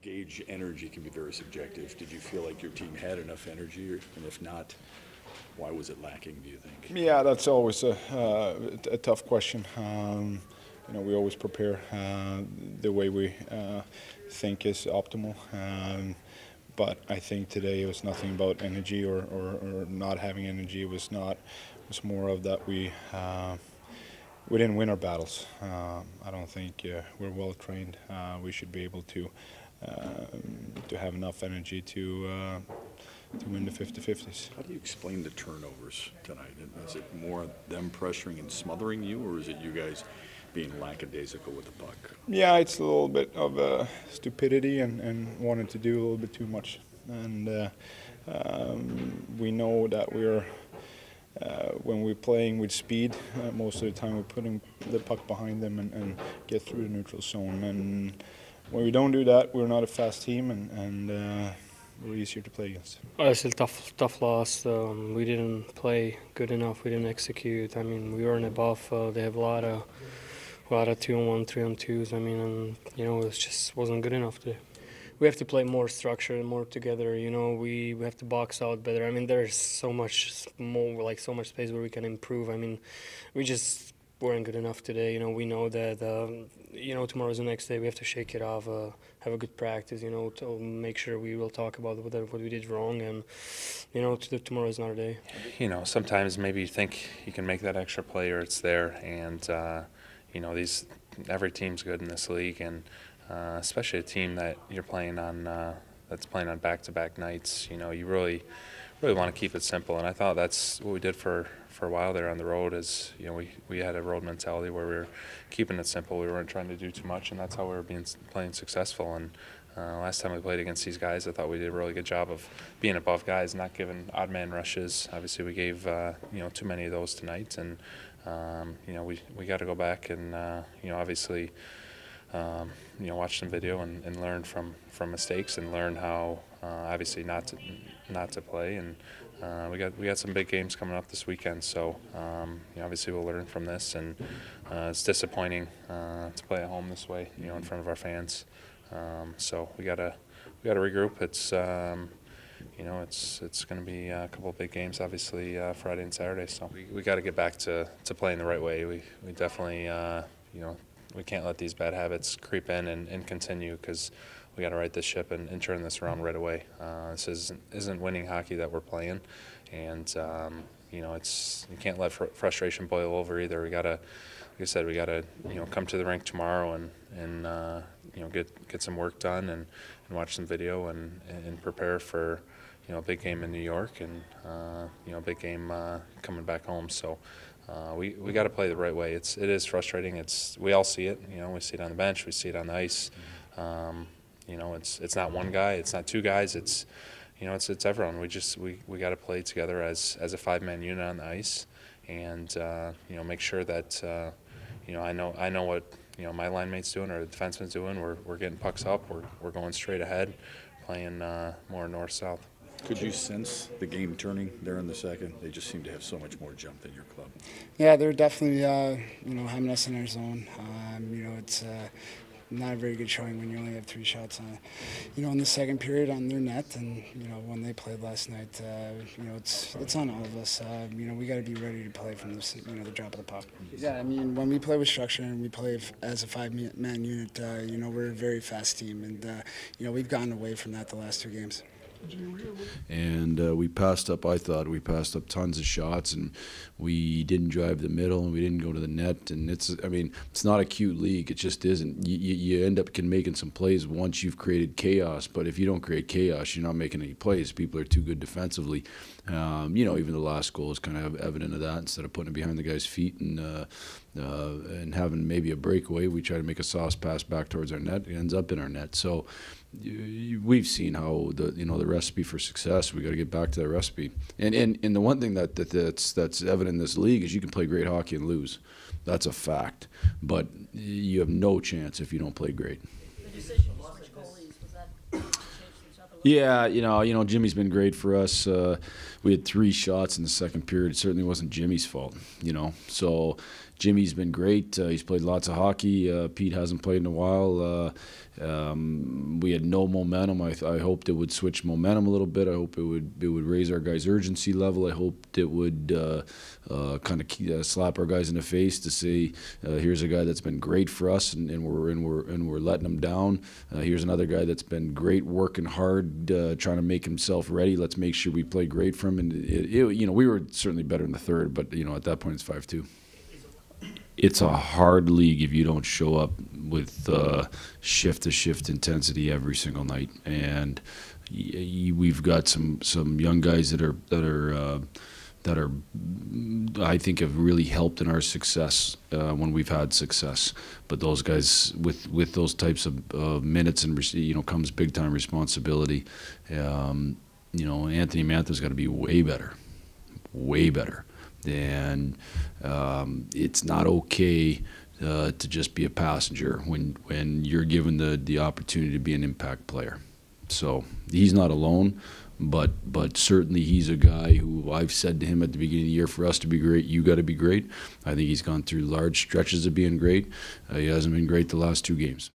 gauge energy can be very subjective. Did you feel like your team had enough energy, and if not, why was it lacking, do you think? Yeah, that's always a tough question. We always prepare the way we think is optimal. But I think today it was nothing about energy or not having energy. It was more of that we didn't win our battles. I don't think we're well trained. We should be able to have enough energy to win the 50-50s. How do you explain the turnovers tonight? Is it more them pressuring and smothering you, or is it you guys being lackadaisical with the puck? Yeah, it's a little bit of stupidity and wanting to do a little bit too much. And we know that when we're playing with speed, most of the time we're putting the puck behind them and get through the neutral zone. And when we don't do that, we're not a fast team, and we're easier to play against. It's a tough loss. We didn't play good enough. We didn't execute. I mean, we weren't above. They have a lot of 2-on-1, 3-on-2s. I mean, and it just wasn't good enough today. We have to play more structured and more together. We have to box out better. I mean, there's so much more, so much space where we can improve. I mean, we just weren't good enough today. We know that tomorrow's the next day. We have to shake it off, have a good practice. To make sure we will talk about what we did wrong, and tomorrow's not our day. Sometimes maybe you think you can make that extra play or it's there, and every team's good in this league, and especially a team that you're playing on that's playing on back-to-back nights. You really want to keep it simple, and I thought that's what we did for a while there on the road. Is we had a road mentality where we were keeping it simple. We weren't trying to do too much, and that's how we were playing successful. And last time we played against these guys, I thought we did a really good job of being above guys, not giving odd man rushes. Obviously, we gave too many of those tonight, and we got to go back and obviously watch some video and learn from mistakes and learn how obviously not to play. And we got some big games coming up this weekend, so obviously we'll learn from this. And it's disappointing to play at home this way, in front of our fans. So we gotta regroup. It's it's going to be a couple of big games, obviously Friday and Saturday. So we got to get back to playing the right way. We definitely we can't let these bad habits creep in and continue, because we got to right this ship and turn this around right away. This isn't winning hockey that we're playing, and you can't let frustration boil over either. We got to, like I said, we got to come to the rink tomorrow and get some work done and watch some video and prepare for a big game in New York and a big game coming back home. So. We got to play the right way. It is frustrating. We all see it. We see it on the bench. We see it on the ice. It's not one guy. It's not two guys. It's everyone. We got to play together as a 5-man unit on the ice, and make sure that I know what my line mate's doing or the defenseman's doing. We're getting pucks up. We're going straight ahead, playing more north-south. Could you sense the game turning there in the second? They just seem to have so much more jump than your club. Yeah, they're definitely having us in our zone. It's not a very good showing when you only have 3 shots in the second period on their net. And when they played last night, it's on all of us. We got to be ready to play from this, the drop of the puck. Yeah, I mean, when we play with structure and we play as a 5-man unit, we're a very fast team, and we've gotten away from that the last 2 games. And we passed up, I thought, tons of shots, and we didn't drive the middle, and we didn't go to the net. And it's not a cute league. It just isn't. You end up making some plays once you've created chaos, but if you don't create chaos, you're not making any plays. People are too good defensively. Even the last goal is kind of evident of that. Instead of putting it behind the guy's feet and having maybe a breakaway, we try to make a sauce pass back towards our net. It ends up in our net. So we've seen how the recipe for success. We got to get back to that recipe. And the one thing that's evident in this league is you can play great hockey and lose. That's a fact. But you have no chance if you don't play great. The decision to switch goalies, was that Yeah, Jimmy's been great for us. We had 3 shots in the second period. It certainly wasn't Jimmy's fault, So Jimmy's been great. He's played lots of hockey. Pete hasn't played in a while. We had no momentum. I hoped it would switch momentum a little bit. I hope it would raise our guys' urgency level. I hoped it would kind of slap our guys in the face to say, here's a guy that's been great for us, and we're letting him down. Here's another guy that's been great, working hard, trying to make himself ready. Let's make sure we play great for him. And we were certainly better in the third, but at that point it's 5-2. It's a hard league if you don't show up with shift-to-shift intensity every single night, and we've got some young guys that are I think have really helped in our success when we've had success. But those guys with those types of minutes and comes big time responsibility. Anthony Mantha's got to be way better. And it's not okay to just be a passenger when you're given the opportunity to be an impact player. So he's not alone, but certainly he's a guy who I've said to him at the beginning of the year, for us to be great, you got to be great. I think he's gone through large stretches of being great. He hasn't been great the last 2 games.